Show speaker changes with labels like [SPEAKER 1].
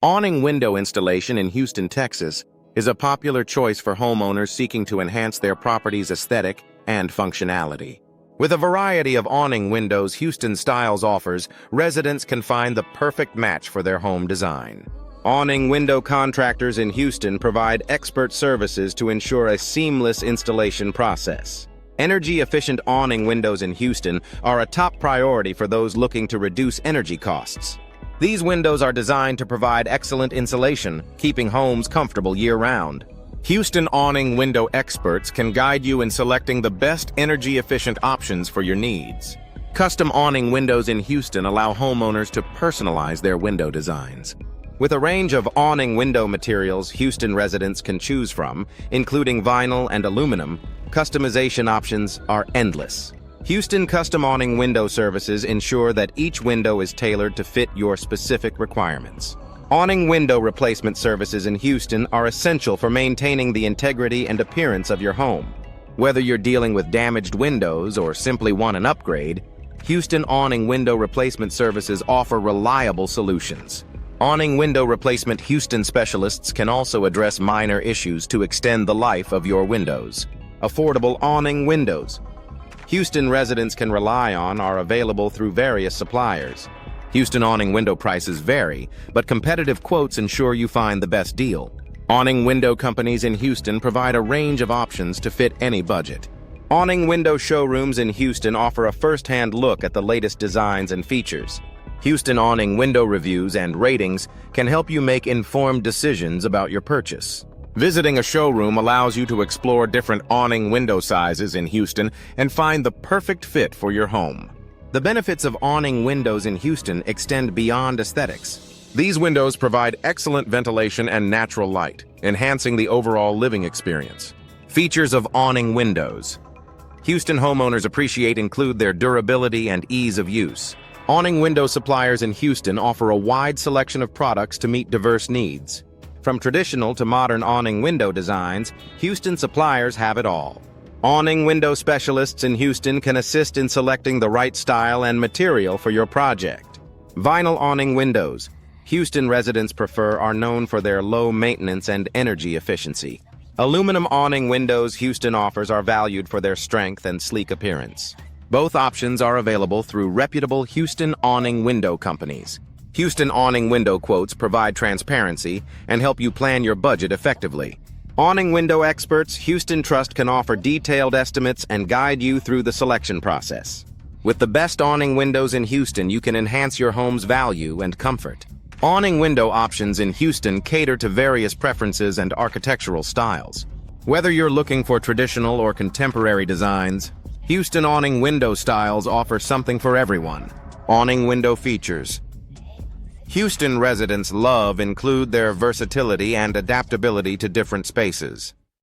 [SPEAKER 1] Awning window installation in Houston, Texas, is a popular choice for homeowners seeking to enhance their property's aesthetic and functionality. With a variety of awning windows Houston Styles offers, residents can find the perfect match for their home design. Awning window contractors in Houston provide expert services to ensure a seamless installation process. Energy-efficient awning windows in Houston are a top priority for those looking to reduce energy costs. These windows are designed to provide excellent insulation, keeping homes comfortable year-round. Houston awning window experts can guide you in selecting the best energy-efficient options for your needs. Custom awning windows in Houston allow homeowners to personalize their window designs. With a range of awning window materials Houston residents can choose from, including vinyl and aluminum, customization options are endless. Houston Custom Awning Window Services ensure that each window is tailored to fit your specific requirements. Awning window replacement services in Houston are essential for maintaining the integrity and appearance of your home. Whether you're dealing with damaged windows or simply want an upgrade, Houston Awning Window Replacement Services offer reliable solutions. Awning Window Replacement Houston specialists can also address minor issues to extend the life of your windows. Affordable awning windows Houston residents can rely on are available through various suppliers. Houston awning window prices vary, but competitive quotes ensure you find the best deal. Awning window companies in Houston provide a range of options to fit any budget. Awning window showrooms in Houston offer a first-hand look at the latest designs and features. Houston awning window reviews and ratings can help you make informed decisions about your purchase. Visiting a showroom allows you to explore different awning window sizes in Houston and find the perfect fit for your home. The benefits of awning windows in Houston extend beyond aesthetics. These windows provide excellent ventilation and natural light, enhancing the overall living experience. Features of awning windows Houston homeowners appreciate include their durability and ease of use. Awning window suppliers in Houston offer a wide selection of products to meet diverse needs. From traditional to modern awning window designs, Houston suppliers have it all. Awning window specialists in Houston can assist in selecting the right style and material for your project. Vinyl awning windows Houston residents prefer are known for their low maintenance and energy efficiency. Aluminum awning windows Houston offers are valued for their strength and sleek appearance. Both options are available through reputable Houston awning window companies. Houston awning window quotes provide transparency and help you plan your budget effectively. Awning window experts Houston Trust can offer detailed estimates and guide you through the selection process. With the best awning windows in Houston, you can enhance your home's value and comfort. Awning window options in Houston cater to various preferences and architectural styles. Whether you're looking for traditional or contemporary designs, Houston awning window styles offer something for everyone. Awning window features Houston residents' love include their versatility and adaptability to different spaces.